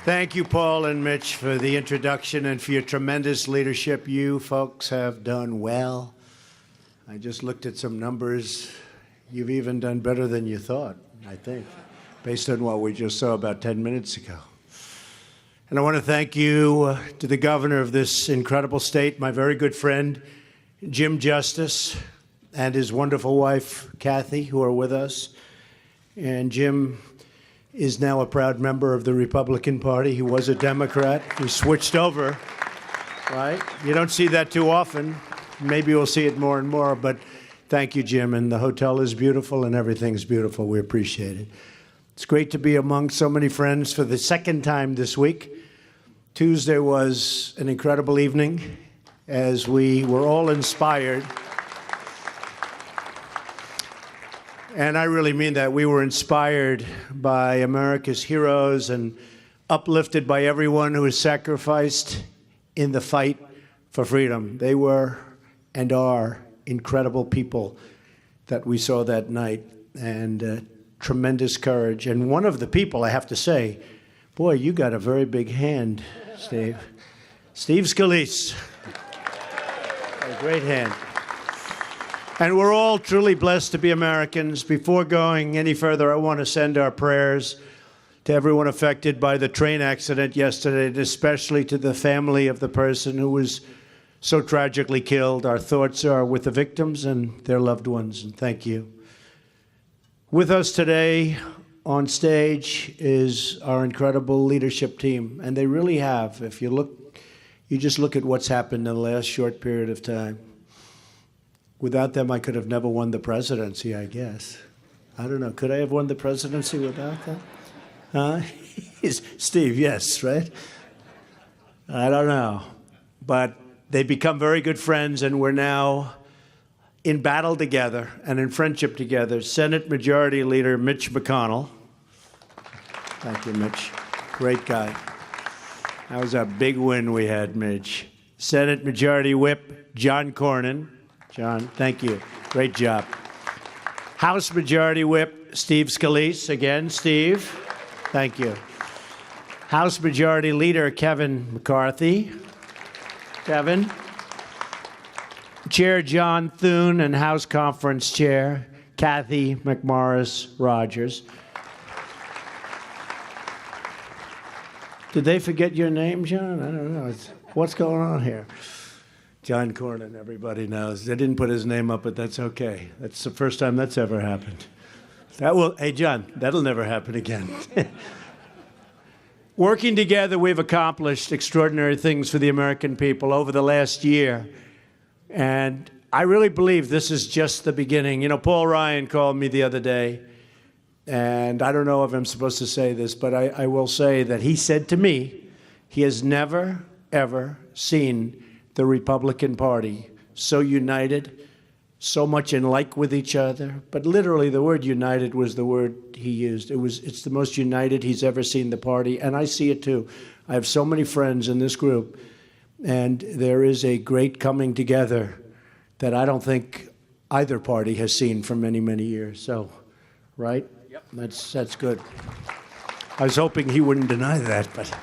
Thank you, Paul and Mitch, for the introduction and for your tremendous leadership. You folks have done well. I just looked at some numbers. You've even done better than you thought, I think, based on what we just saw about 10 minutes ago. And I want to thank you to the governor of this incredible state, my very good friend, Jim Justice, and his wonderful wife, Kathy, who are with us. And Jim is now a proud member of the Republican Party. He was a Democrat. He switched over, right? You don't see that too often. Maybe we'll see it more and more, but thank you, Jim. And the hotel is beautiful and everything's beautiful. We appreciate it. It's great to be among so many friends for the second time this week. Tuesday was an incredible evening as we were all inspired. And I really mean that. We were inspired by America's heroes and uplifted by everyone who has sacrificed in the fight for freedom. They were and are incredible people that we saw that night, and tremendous courage. And one of the people, I have to say, boy, you got a very big hand, Steve. Steve Scalise. A great hand. And we're all truly blessed to be Americans. Before going any further, I want to send our prayers to everyone affected by the train accident yesterday, and especially to the family of the person who was so tragically killed. Our thoughts are with the victims and their loved ones, and thank you. With us today on stage is our incredible leadership team, and they really have. If you look, you just look at what's happened in the last short period of time. Without them, I could have never won the presidency, I guess. I don't know. Could I have won the presidency without them? Steve, yes, right? I don't know. But they become very good friends, and we're now in battle together and in friendship together. Senate Majority Leader Mitch McConnell. Thank you, Mitch. Great guy. That was a big win we had, Mitch. Senate Majority Whip John Cornyn. John, thank you. Great job. House Majority Whip Steve Scalise. Again, Steve, thank you. House Majority Leader Kevin McCarthy. Kevin. Chair John Thune and House Conference Chair Kathy McMorris Rogers. Did they forget your name, John? I don't know. What's going on here? John Cornyn, everybody knows. They didn't put his name up, but that's okay. That's the first time that's ever happened. Hey, John, that'll never happen again. Working together, we've accomplished extraordinary things for the American people over the last year. And I really believe this is just the beginning. You know, Paul Ryan called me the other day, and I don't know if I'm supposed to say this, but I will say that he said to me, he has never, ever seen the Republican Party so united, so much in like with each other. But literally, the word united was the word he used. It's the most united he's ever seen the party, and I see it too. I have so many friends in this group, and there is a great coming together that I don't think either party has seen for many, many years. So, right? Yep. That's good. I was hoping he wouldn't deny that, but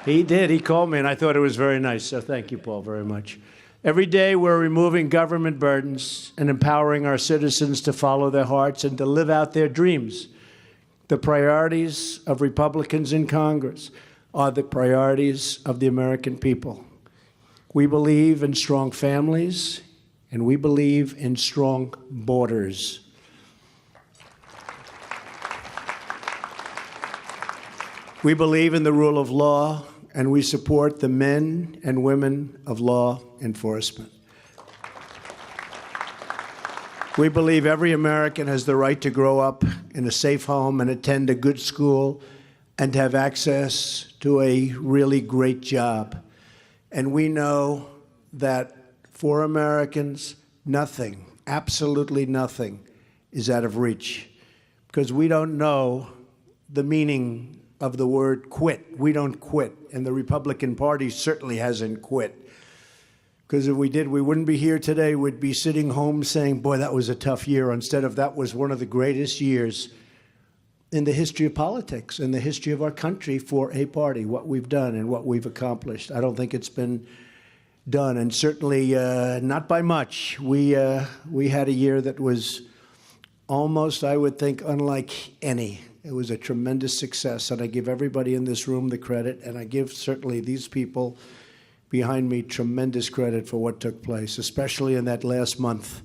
he did. He called me, and I thought it was very nice. So thank you, Paul, very much. Every day, we're removing government burdens and empowering our citizens to follow their hearts and to live out their dreams. The priorities of Republicans in Congress are the priorities of the American people. We believe in strong families, and we believe in strong borders. We believe in the rule of law, and we support the men and women of law enforcement. We believe every American has the right to grow up in a safe home and attend a good school and have access to a really great job. And we know that for Americans, nothing, absolutely nothing, is out of reach, because we don't know the meaning of the word quit. We don't quit, and the Republican Party certainly hasn't quit. Because if we did, we wouldn't be here today. We'd be sitting home saying, boy, that was a tough year, instead of that was one of the greatest years in the history of politics, in the history of our country for a party, what we've done and what we've accomplished. I don't think it's been done, and certainly not by much. We had a year that was almost, I would think, unlike any. It was a tremendous success, and I give everybody in this room the credit, and I give certainly these people behind me tremendous credit for what took place, especially in that last month.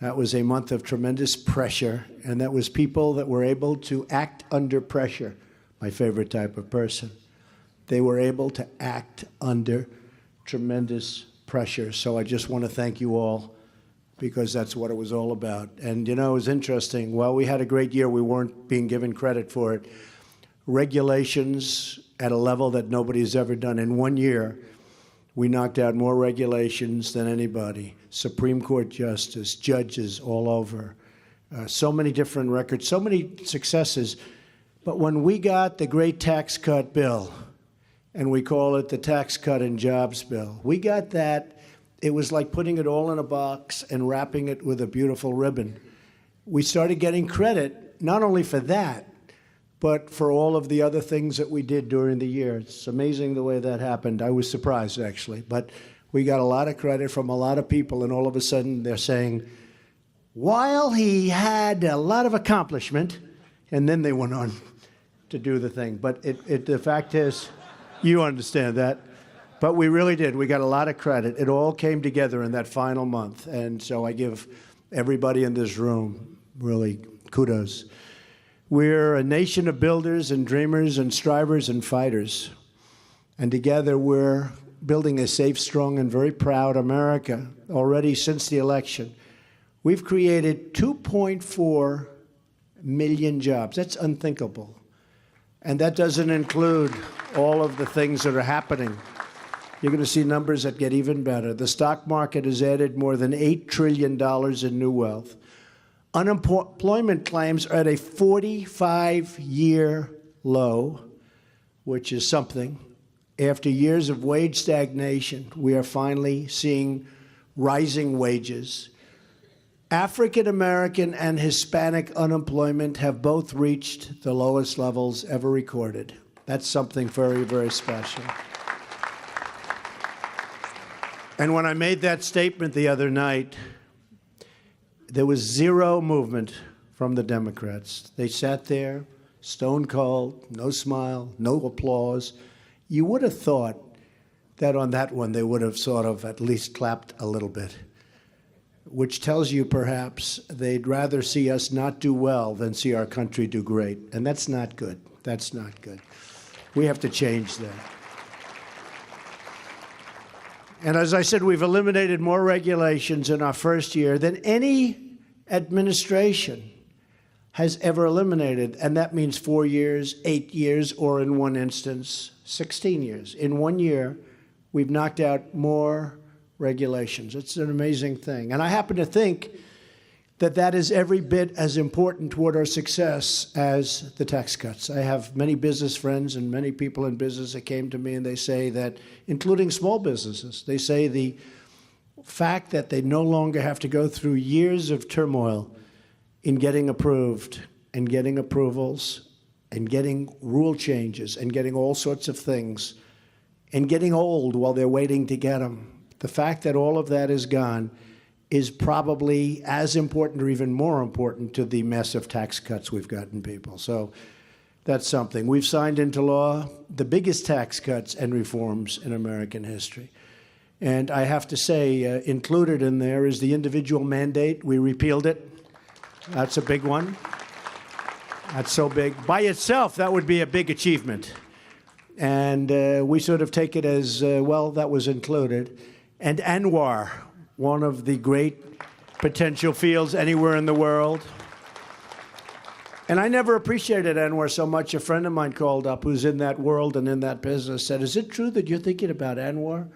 That was a month of tremendous pressure, and that was people that were able to act under pressure, my favorite type of person. They were able to act under tremendous pressure. So I just want to thank you all, because that's what it was all about. And, you know, it was interesting. While we had a great year, we weren't being given credit for it. Regulations at a level that nobody's ever done. In 1 year, we knocked out more regulations than anybody. Supreme Court justice, judges all over. So many different records, so many successes. But when we got the great tax cut bill, and we call it the Tax Cut and Jobs Bill, we got that. It was like putting it all in a box and wrapping it with a beautiful ribbon. We started getting credit, not only for that, but for all of the other things that we did during the year. It's amazing the way that happened. I was surprised, actually. But we got a lot of credit from a lot of people, and all of a sudden they're saying, while he had a lot of accomplishment, and then they went on to do the thing. But the fact is, you understand that. But we really did. We got a lot of credit. It all came together in that final month. And so I give everybody in this room really kudos. We're a nation of builders and dreamers and strivers and fighters. And together we're building a safe, strong, and very proud America. Already since the election, we've created 2.4 million jobs. That's unthinkable. And that doesn't include all of the things that are happening. You're going to see numbers that get even better. The stock market has added more than $8 trillion in new wealth. Unemployment claims are at a 45-year low, which is something. After years of wage stagnation, we are finally seeing rising wages. African American and Hispanic unemployment have both reached the lowest levels ever recorded. That's something very, very special. And when I made that statement the other night, there was zero movement from the Democrats. They sat there, stone cold, no smile, no applause. You would have thought that on that one they would have sort of at least clapped a little bit, which tells you perhaps they'd rather see us not do well than see our country do great. And that's not good. That's not good. We have to change that. And as I said, we've eliminated more regulations in our first year than any administration has ever eliminated. And that means 4 years, 8 years, or in one instance, 16 years. In 1 year, we've knocked out more regulations. It's an amazing thing. And I happen to think that that is every bit as important toward our success as the tax cuts. I have many business friends and many people in business that came to me and they say that, including small businesses, they say the fact that they no longer have to go through years of turmoil in getting approved and getting approvals and getting rule changes and getting all sorts of things and getting old while they're waiting to get them. The fact that all of that is gone is probably as important or even more important to the massive tax cuts we've gotten people. So that's something. We've signed into law the biggest tax cuts and reforms in American history. And I have to say, included in there is the individual mandate. We repealed it. That's a big one. That's so big. By itself, that would be a big achievement. And we sort of take it as, well, that was included. And ANWR, one of the great potential fields anywhere in the world. And I never appreciated ANWR so much. A friend of mine called up who's in that world and in that business, said, is it true that you're thinking about ANWR? I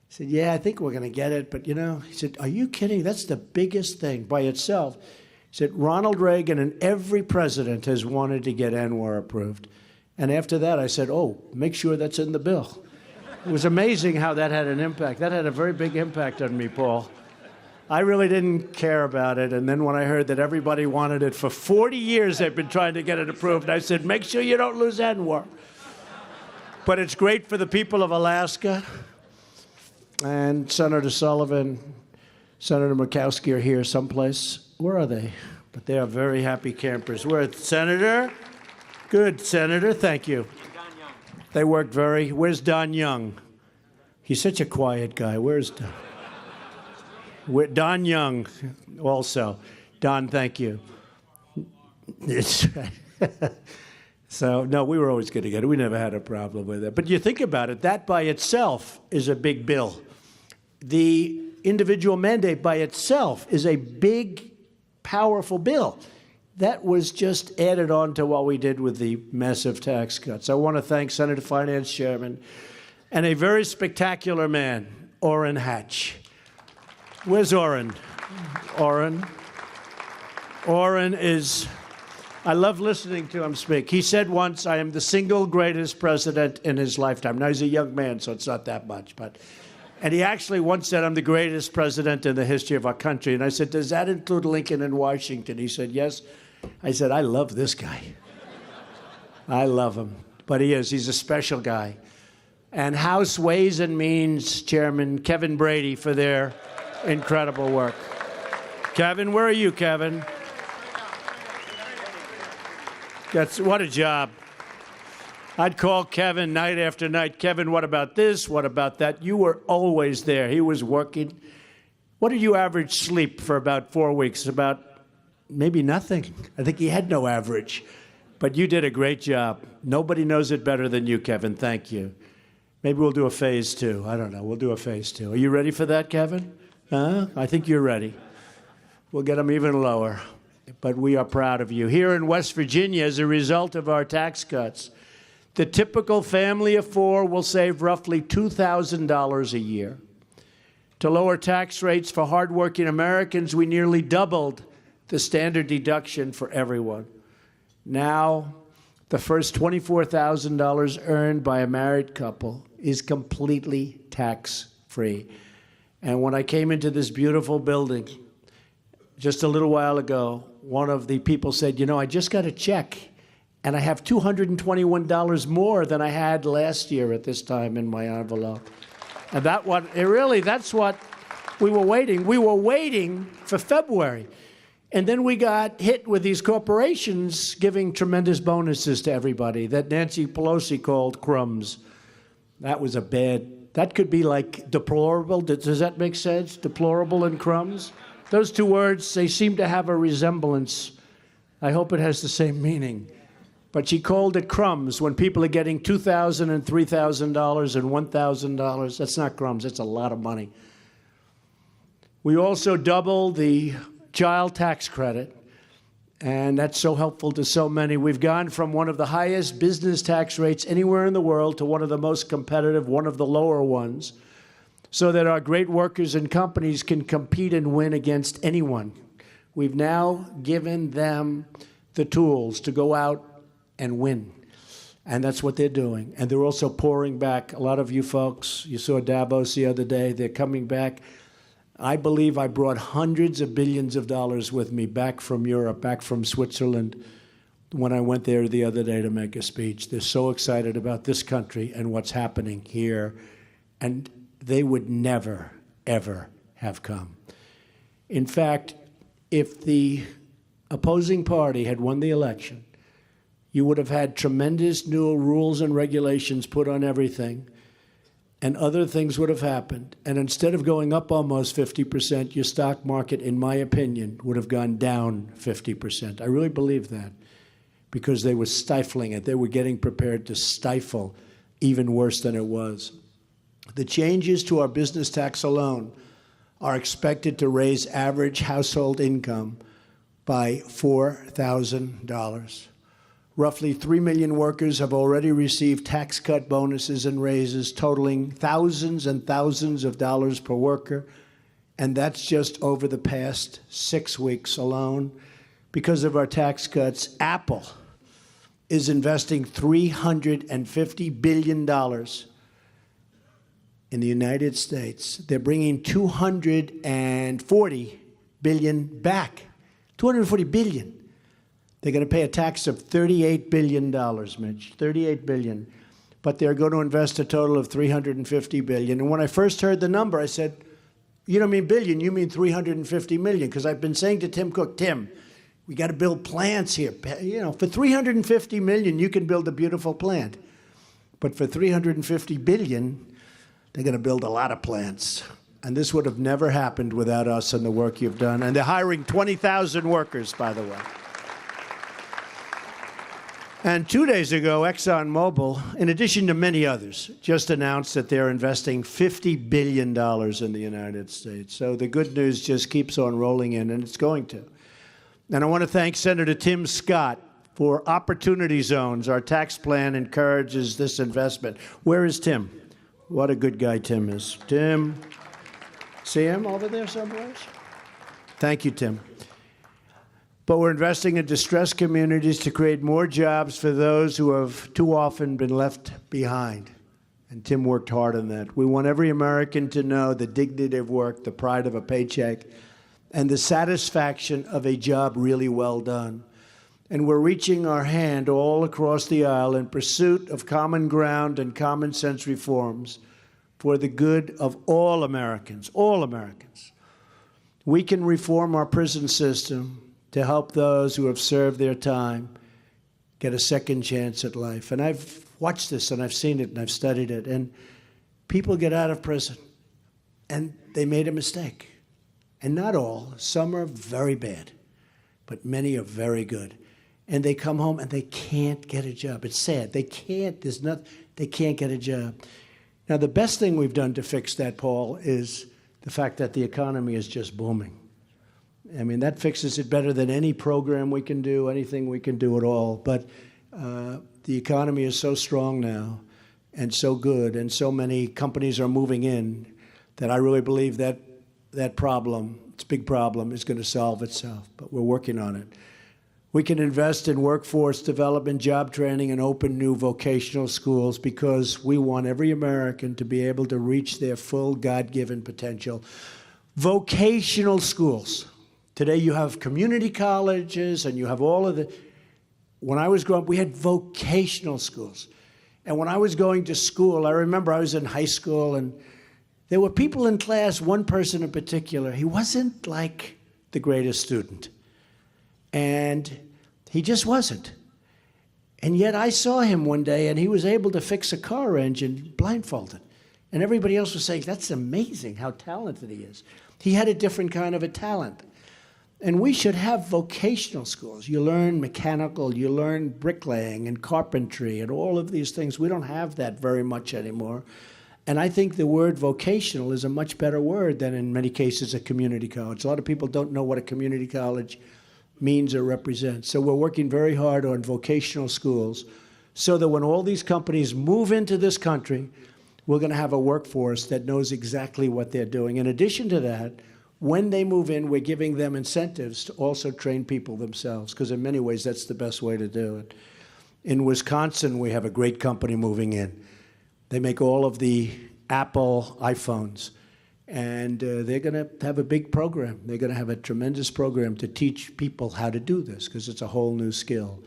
said, yeah, I think we're going to get it. But, you know, he said, are you kidding? That's the biggest thing by itself. He said, Ronald Reagan and every president has wanted to get ANWR approved. And after that, I said, oh, make sure that's in the bill. It was amazing how that had an impact. That had a very big impact on me, Paul. I really didn't care about it. And then when I heard that everybody wanted it for 40 years, they've been trying to get it approved, I said, make sure you don't lose ANWR. But it's great for the people of Alaska. And Senator Sullivan, Senator Murkowski are here someplace. Where are they? But they are very happy campers. Where, Senator? Good, Senator. Thank you. They worked very. Where's Don Young? He's such a quiet guy. Where's Don? Don Young, also. Don, thank you. So, no, we were always going to get it. We never had a problem with it. But you think about it, that by itself is a big bill. The individual mandate by itself is a big, powerful bill. That was just added on to what we did with the massive tax cuts. I want to thank Senate Finance Chairman and a very spectacular man, Orrin Hatch. Where's Orrin? Orrin is, I love listening to him speak. He said once, I am the single greatest president in his lifetime. Now, he's a young man, so it's not that much. And he actually once said, I'm the greatest president in the history of our country. And I said, does that include Lincoln and Washington? He said, yes. I said, I love this guy. I love him. But he is. He's a special guy. And House Ways and Means Chairman Kevin Brady for their incredible work. Kevin, where are you, Kevin? What a job. I'd call Kevin night after night. Kevin, what about this? What about that? You were always there. He was working. What did you average sleep for about 4 weeks? About maybe nothing. I think he had no average. But you did a great job. Nobody knows it better than you, Kevin. Thank you. Maybe we'll do a phase 2. I don't know. We'll do a phase 2. Are you ready for that, Kevin? I think you're ready. We'll get them even lower. But we are proud of you. Here in West Virginia, as a result of our tax cuts, the typical family of 4 will save roughly $2,000 a year. To lower tax rates for hardworking Americans, we nearly doubled the standard deduction for everyone. Now, the first $24,000 earned by a married couple is completely tax-free. And when I came into this beautiful building just a little while ago, one of the people said, you know, I just got a check, and I have $221 more than I had last year at this time in my envelope. And that's what we were waiting. We were waiting for February. And then we got hit with these corporations giving tremendous bonuses to everybody that Nancy Pelosi called crumbs. That was that could be like deplorable. Does that make sense? Deplorable and crumbs? Those two words, they seem to have a resemblance. I hope it has the same meaning. But she called it crumbs when people are getting $2,000 and $3,000 and $1,000. That's not crumbs. That's a lot of money. We also doubled the child tax credit, and that's so helpful to so many. We've gone from one of the highest business tax rates anywhere in the world to one of the most competitive, one of the lower ones, so that our great workers and companies can compete and win against anyone. We've now given them the tools to go out and win. And that's what they're doing. And they're also pouring back. A lot of you folks, you saw Davos the other day, they're coming back. I believe I brought hundreds of billions of dollars with me back from Europe, back from Switzerland, when I went there the other day to make a speech. They're so excited about this country and what's happening here. And they would never, ever have come. In fact, if the opposing party had won the election, you would have had tremendous new rules and regulations put on everything, and other things would have happened. And instead of going up almost 50%, your stock market, in my opinion, would have gone down 50%. I really believe that, because they were stifling it. They were getting prepared to stifle even worse than it was. The changes to our business tax alone are expected to raise average household income by $4,000. Roughly 3 million workers have already received tax cut bonuses and raises totaling thousands and thousands of dollars per worker. And that's just over the past 6 weeks alone. Because of our tax cuts, Apple is investing $350 billion in the United States, they're bringing $240 billion back. $240 billion. They're going to pay a tax of $38 billion, Mitch, $38 billion. But they're going to invest a total of $350 billion. And when I first heard the number, I said, you don't mean billion, you mean $350 million. Because I've been saying to Tim Cook, Tim, we got to build plants here. You know, for $350 million, you can build a beautiful plant. But for $350 billion, they're going to build a lot of plants. And this would have never happened without us and the work you've done. And they're hiring 20,000 workers, by the way. And 2 days ago, ExxonMobil, in addition to many others, just announced that they're investing $50 billion in the United States. So the good news just keeps on rolling in, and it's going to. And I want to thank Senator Tim Scott for Opportunity Zones. Our tax plan encourages this investment. Where is Tim? What a good guy Tim is. Tim, see him over there someplace? Thank you, Tim. But we're investing in distressed communities to create more jobs for those who have too often been left behind. And Tim worked hard on that. We want every American to know the dignity of work, the pride of a paycheck, and the satisfaction of a job really well done. And we're reaching our hand all across the aisle in pursuit of common ground and common sense reforms for the good of all Americans, all Americans. We can reform our prison system to help those who have served their time get a second chance at life. And I've watched this, and I've seen it, and I've studied it. And people get out of prison, and they made a mistake. And not all. Some are very bad, but many are very good. And they come home, and they can't get a job. It's sad. They can't. They can't get a job. Now, the best thing we've done to fix that, Paul, is the fact that the economy is just booming. I mean, that fixes it better than any program we can do, anything we can do at all. But the economy is so strong now and so good, and so many companies are moving in, that I really believe that that problem, it's a big problem, is going to solve itself. But we're working on it. We can invest in workforce development, job training, and open new vocational schools because we want every American to be able to reach their full God-given potential. Vocational schools. Today you have community colleges and you have all of the... When I was growing up, we had vocational schools. And when I was going to school, I remember I was in high school and there were people in class, one person in particular, he wasn't like the greatest student. And he just wasn't. And yet I saw him one day and he was able to fix a car engine blindfolded. And everybody else was saying, that's amazing how talented he is. He had a different kind of a talent. And we should have vocational schools. You learn mechanical, you learn bricklaying and carpentry and all of these things. We don't have that very much anymore. And I think the word vocational is a much better word than, in many cases, a community college. A lot of people don't know what a community college means or represents. So we're working very hard on vocational schools so that when all these companies move into this country, we're going to have a workforce that knows exactly what they're doing. In addition to that, when they move in, we're giving them incentives to also train people themselves, because in many ways, that's the best way to do it. In Wisconsin, we have a great company moving in. They make all of the Apple iPhones, and they're going to have a big program. They're going to have a tremendous program to teach people how to do this, because it's a whole new skill,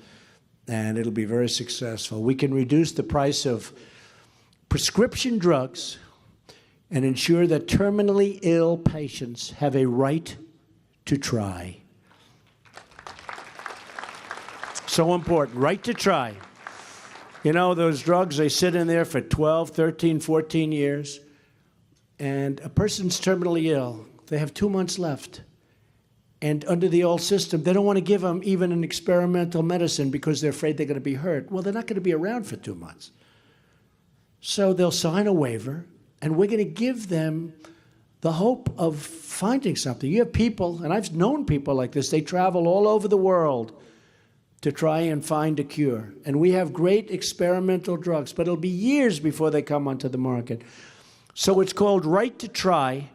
and it'll be very successful. We can reduce the price of prescription drugs and ensure that terminally ill patients have a right to try. So important, right to try. You know, those drugs, they sit in there for 12, 13, 14 years, and a person's terminally ill. They have 2 months left. And under the old system, they don't want to give them even an experimental medicine because they're afraid they're going to be hurt. Well, they're not going to be around for 2 months. So they'll sign a waiver, and we're going to give them the hope of finding something. You have people, and I've known people like this, they travel all over the world to try and find a cure. And we have great experimental drugs, but it'll be years before they come onto the market. So it's called Right to Try,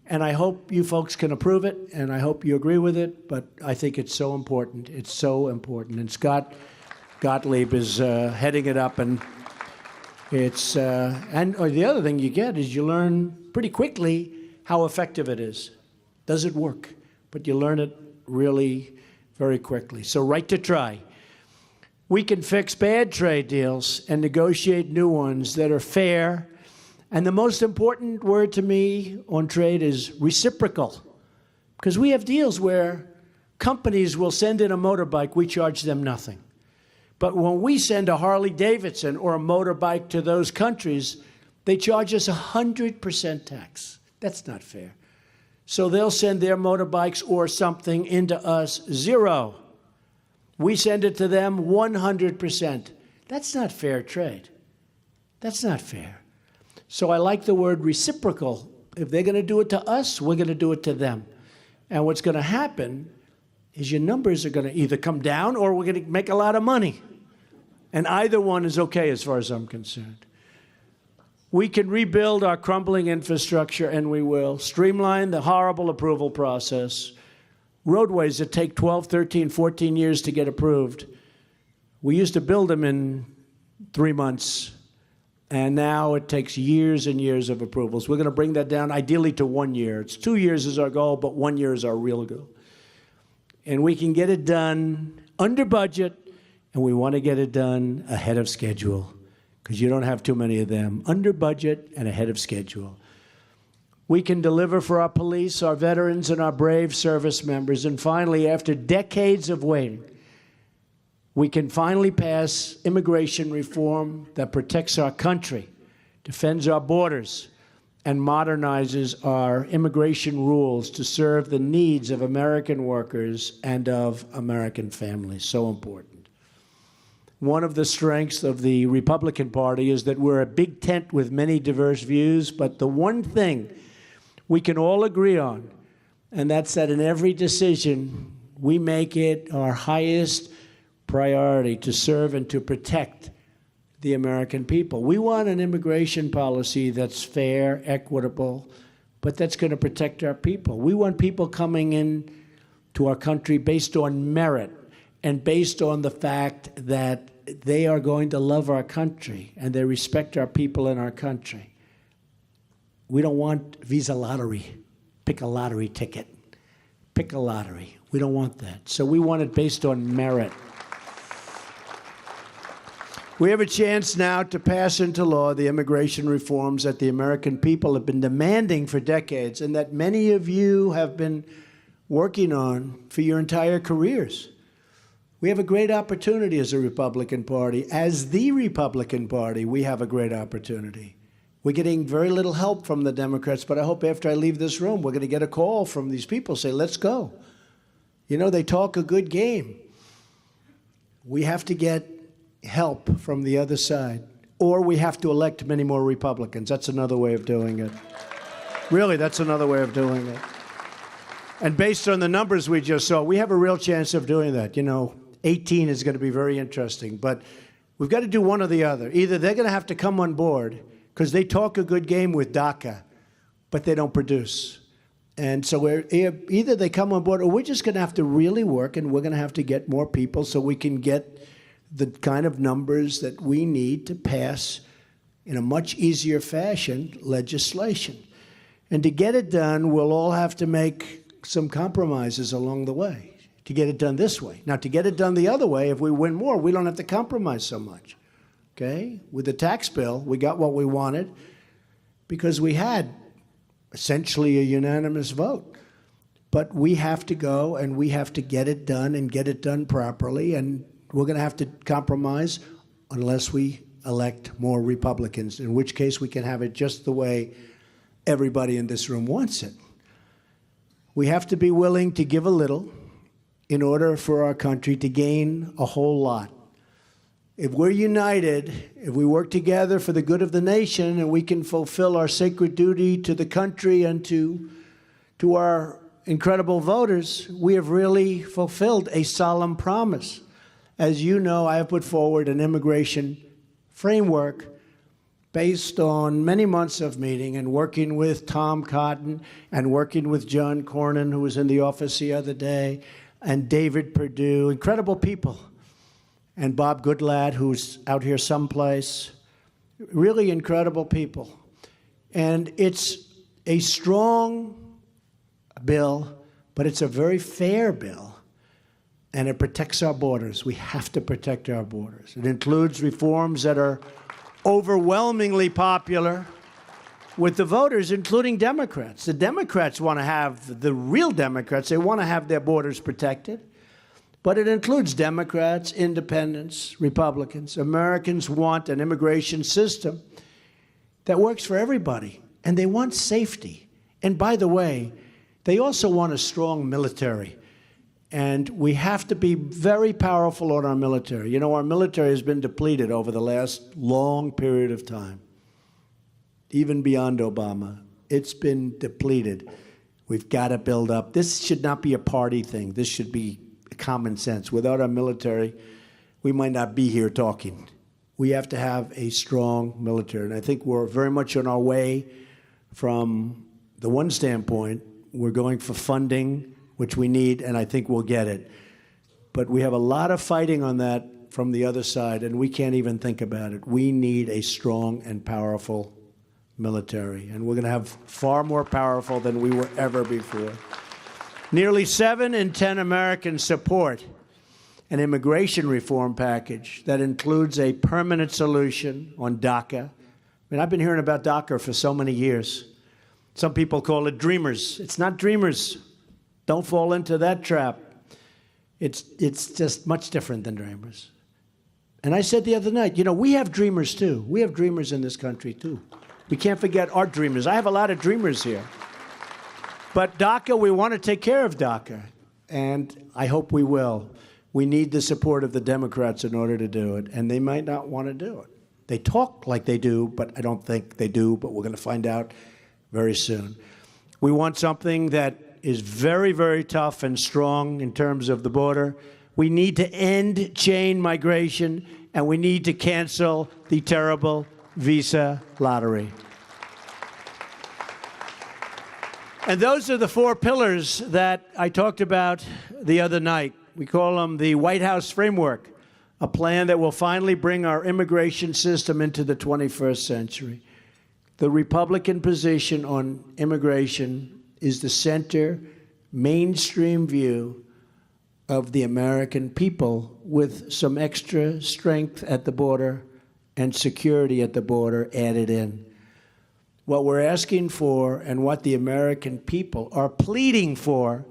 and I hope you folks can approve it, and I hope you agree with it, but I think it's so important. It's so important. And Scott Gottlieb is heading it up, and Or the other thing you get is you learn pretty quickly how effective it is. Does it work? But you learn it really very quickly. So right to try. We can fix bad trade deals and negotiate new ones that are fair. And the most important word to me on trade is reciprocal. Because we have deals where companies will send in a motorbike, we charge them nothing. But when we send a Harley Davidson or a motorbike to those countries, they charge us 100% tax. That's not fair. So they'll send their motorbikes or something into us 0. We send it to them 100%. That's not fair trade. That's not fair. So I like the word reciprocal. If they're going to do it to us, we're going to do it to them. And what's going to happen is your numbers are going to either come down or we're going to make a lot of money. And either one is okay as far as I'm concerned. We can rebuild our crumbling infrastructure, and we will. Streamline the horrible approval process. Roadways that take 12, 13, 14 years to get approved. We used to build them in 3 months, and now it takes years and years of approvals. We're going to bring that down, ideally to 1 year. It's 2 years is our goal, but 1 year is our real goal. And we can get it done under budget, and we want to get it done ahead of schedule, because you don't have too many of them. Under budget and ahead of schedule. We can deliver for our police, our veterans, and our brave service members. And finally, after decades of waiting, we can finally pass immigration reform that protects our country, defends our borders, and modernizes our immigration rules to serve the needs of American workers and of American families. So important. One of the strengths of the Republican Party is that we're a big tent with many diverse views, but the one thing we can all agree on, and that's that in every decision, we make it our highest priority to serve and to protect the American people. We want an immigration policy that's fair, equitable, but that's going to protect our people. We want people coming in to our country based on merit and based on the fact that they are going to love our country and they respect our people in our country. We don't want visa lottery. Pick a lottery ticket. Pick a lottery. We don't want that. So we want it based on merit. We have a chance now to pass into law the immigration reforms that the American people have been demanding for decades and that many of you have been working on for your entire careers. We have a great opportunity as a Republican Party. As the Republican Party, we have a great opportunity. We're getting very little help from the Democrats, but I hope after I leave this room, we're going to get a call from these people, say, let's go. You know, they talk a good game. We have to get help from the other side, or we have to elect many more Republicans. That's another way of doing it. Really, that's another way of doing it. And based on the numbers we just saw, we have a real chance of doing that. You know, 18 is going to be very interesting, but we've got to do one or the other. Either they're going to have to come on board, because they talk a good game with DACA, but they don't produce. And so either they come on board, or we're just going to have to really work, and we're going to have to get more people so we can get the kind of numbers that we need to pass in a much easier fashion legislation. And to get it done, we'll all have to make some compromises along the way to get it done this way. Now, to get it done the other way, if we win more, we don't have to compromise so much. Okay? With the tax bill, we got what we wanted because we had essentially a unanimous vote. But we have to go and we have to get it done and get it done properly. And we're going to have to compromise unless we elect more Republicans, in which case we can have it just the way everybody in this room wants it. We have to be willing to give a little in order for our country to gain a whole lot. If we're united, if we work together for the good of the nation, and we can fulfill our sacred duty to the country and to our incredible voters, we have really fulfilled a solemn promise. As you know, I have put forward an immigration framework based on many months of meeting and working with Tom Cotton and working with John Cornyn, who was in the office the other day, and David Perdue, incredible people. And Bob Goodlatte, who's out here someplace, really incredible people. And it's a strong bill, but it's a very fair bill. And it protects our borders. We have to protect our borders. It includes reforms that are overwhelmingly popular with the voters, including Democrats. The Democrats want to have, the real Democrats, they want to have their borders protected. But it includes Democrats, independents, Republicans. Americans want an immigration system that works for everybody, and they want safety. And by the way, they also want a strong military. And we have to be very powerful on our military. You know, our military has been depleted over the last long period of time. Even beyond Obama, it's been depleted. We've got to build up. This should not be a party thing. This should be common sense. Without our military, we might not be here talking. We have to have a strong military. And I think we're very much on our way from the one standpoint. We're going for funding, which we need, and I think we'll get it. But we have a lot of fighting on that from the other side, and we can't even think about it. We need a strong and powerful military, and we're going to have far more powerful than we were ever before. Nearly 7 in 10 Americans support an immigration reform package that includes a permanent solution on DACA. I mean, I've been hearing about DACA for so many years. Some people call it dreamers. It's not dreamers. Don't fall into that trap. It's just much different than dreamers. And I said the other night, you know, we have dreamers too. We have dreamers in this country too. We can't forget our dreamers. I have a lot of dreamers here. But DACA, we want to take care of DACA, and I hope we will. We need the support of the Democrats in order to do it, and they might not want to do it. They talk like they do, but I don't think they do, but we're going to find out very soon. We want something that is very, very tough and strong in terms of the border. We need to end chain migration, and we need to cancel the terrible visa lottery. And those are the 4 pillars that I talked about the other night. We call them the White House framework, a plan that will finally bring our immigration system into the 21st century. The Republican position on immigration is the center, mainstream view of the American people with some extra strength at the border and security at the border added in. What we're asking for and what the American people are pleading for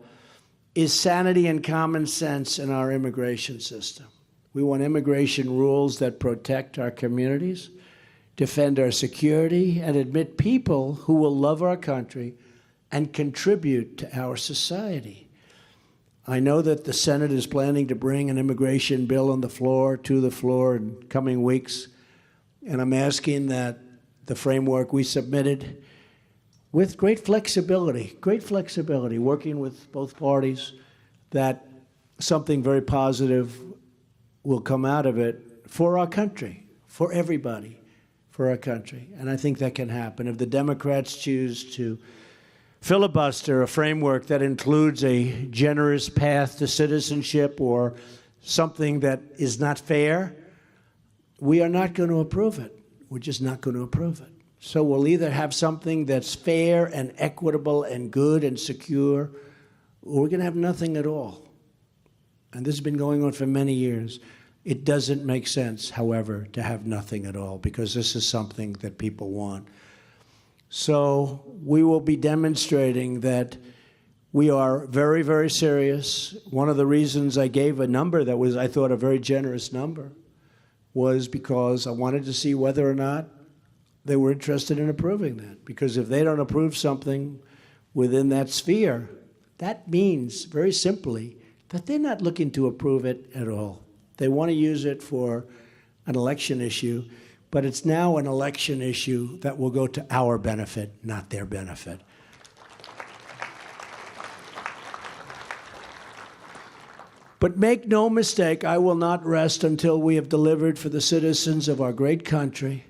is sanity and common sense in our immigration system. We want immigration rules that protect our communities, defend our security, and admit people who will love our country and contribute to our society. I know that the Senate is planning to bring an immigration bill to the floor in coming weeks. And I'm asking that the framework we submitted, with great flexibility, working with both parties, that something very positive will come out of it for our country, for everybody, for our country. And I think that can happen. If the Democrats choose to filibuster a framework that includes a generous path to citizenship or something that is not fair, we are not going to approve it. We're just not going to approve it. So we'll either have something that's fair and equitable and good and secure, or we're going to have nothing at all. And this has been going on for many years. It doesn't make sense, however, to have nothing at all, because this is something that people want. So we will be demonstrating that we are very, very serious. One of the reasons I gave a number that was, I thought, a very generous number was because I wanted to see whether or not they were interested in approving that. Because if they don't approve something within that sphere, that means, very simply, that they're not looking to approve it at all. They want to use it for an election issue, but it's now an election issue that will go to our benefit, not their benefit. But make no mistake, I will not rest until we have delivered for the citizens of our great country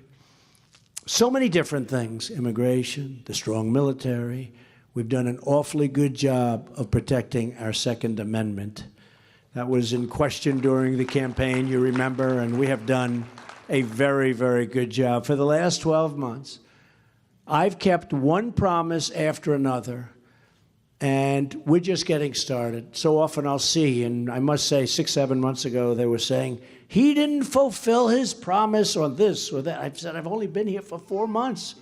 so many different things: immigration, the strong military. We've done an awfully good job of protecting our Second Amendment. That was in question during the campaign, you remember, and we have done a very, very good job. For the last 12 months, I've kept one promise after another, and we're just getting started. So often I'll see, and I must say 6, 7 months ago, they were saying, he didn't fulfill his promise on this or that. I've said, I've only been here for 4 months.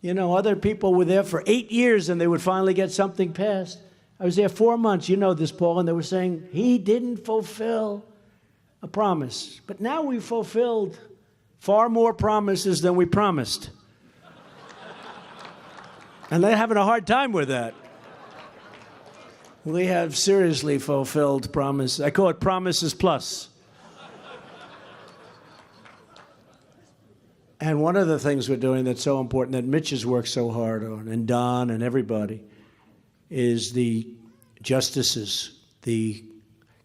You know, other people were there for 8 years and they would finally get something passed. I was there 4 months, you know this, Paul, and they were saying, he didn't fulfill a promise. But now we've fulfilled far more promises than we promised. And they're having a hard time with that. We have seriously fulfilled promises. I call it Promises Plus. And one of the things we're doing that's so important that Mitch has worked so hard on, and Don and everybody, is the justices, the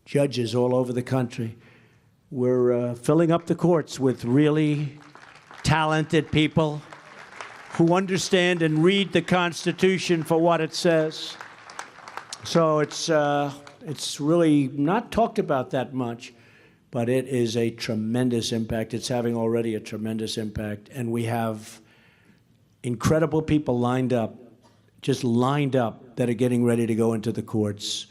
judges all over the country. We're filling up the courts with really talented people who understand and read the Constitution for what it says. So it's really not talked about that much, but it is a tremendous impact. It's having already a tremendous impact, and we have incredible people lined up, just lined up, that are getting ready to go into the courts.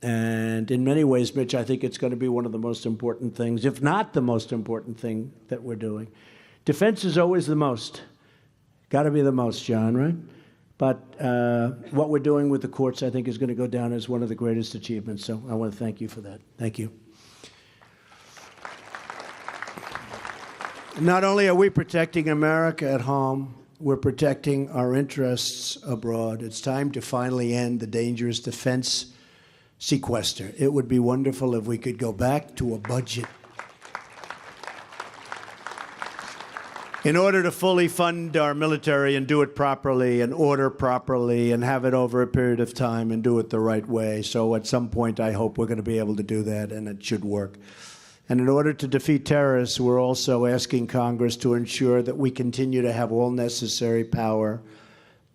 And in many ways, Mitch, I think it's going to be one of the most important things, if not the most important thing that we're doing. Defense is always the most. Got to be the most, John, right? But what we're doing with the courts, I think, is going to go down as one of the greatest achievements. So I want to thank you for that. Thank you. Not only are we protecting America at home, we're protecting our interests abroad. It's time to finally end the dangerous defense sequester. It would be wonderful if we could go back to a budget in order to fully fund our military and do it properly and order properly and have it over a period of time and do it the right way. So at some point, I hope we're going to be able to do that, and it should work. And in order to defeat terrorists, we're also asking Congress to ensure that we continue to have all necessary power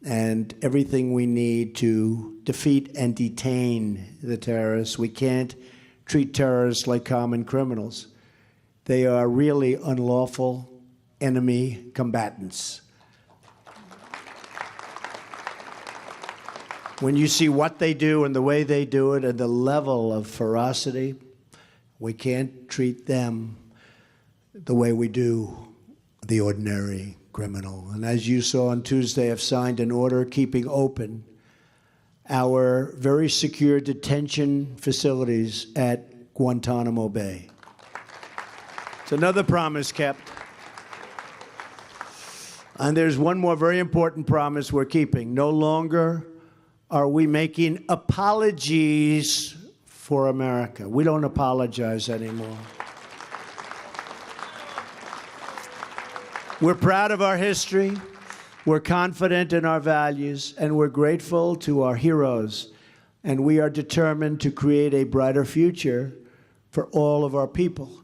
and everything we need to defeat and detain the terrorists. We can't treat terrorists like common criminals. They are really unlawful enemy combatants. When you see what they do and the way they do it and the level of ferocity, we can't treat them the way we do the ordinary criminal. And as you saw on Tuesday, I've signed an order keeping open our very secure detention facilities at Guantanamo Bay. It's another promise kept. And there's one more very important promise we're keeping. No longer are we making apologies for America. We don't apologize anymore. We're proud of our history, we're confident in our values, and we're grateful to our heroes. And we are determined to create a brighter future for all of our people.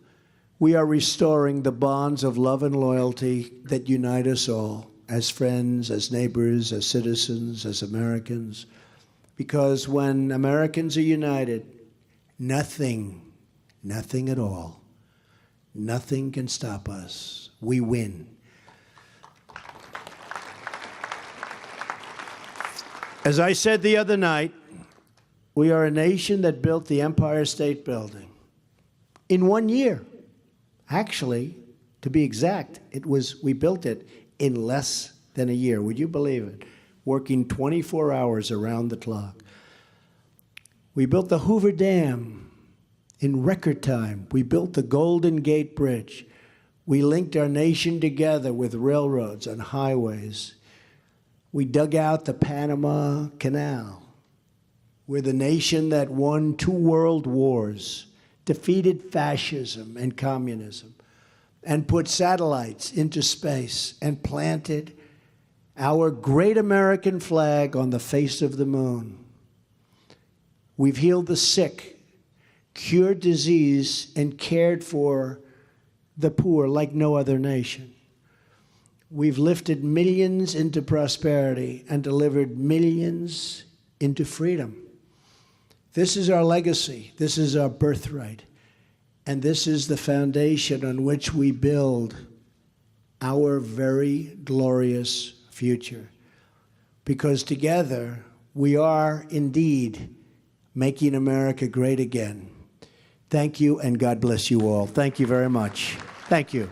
We are restoring the bonds of love and loyalty that unite us all, as friends, as neighbors, as citizens, as Americans. Because when Americans are united, nothing at all, nothing can stop us. We win. As I said the other night, we are a nation that built the Empire State Building in 1 year. Actually, to be exact, we built it in less than a year. Would you believe it? Working 24 hours around the clock. We built the Hoover Dam in record time. We built the Golden Gate Bridge. We linked our nation together with railroads and highways. We dug out the Panama Canal. We're the nation that won 2 world wars, defeated fascism and communism, and put satellites into space and planted our great American flag on the face of the moon. We've healed the sick, cured disease, and cared for the poor like no other nation. We've lifted millions into prosperity and delivered millions into freedom. This is our legacy. This is our birthright. And this is the foundation on which we build our very glorious future. Because together, we are indeed making America great again. Thank you, and God bless you all. Thank you very much. Thank you.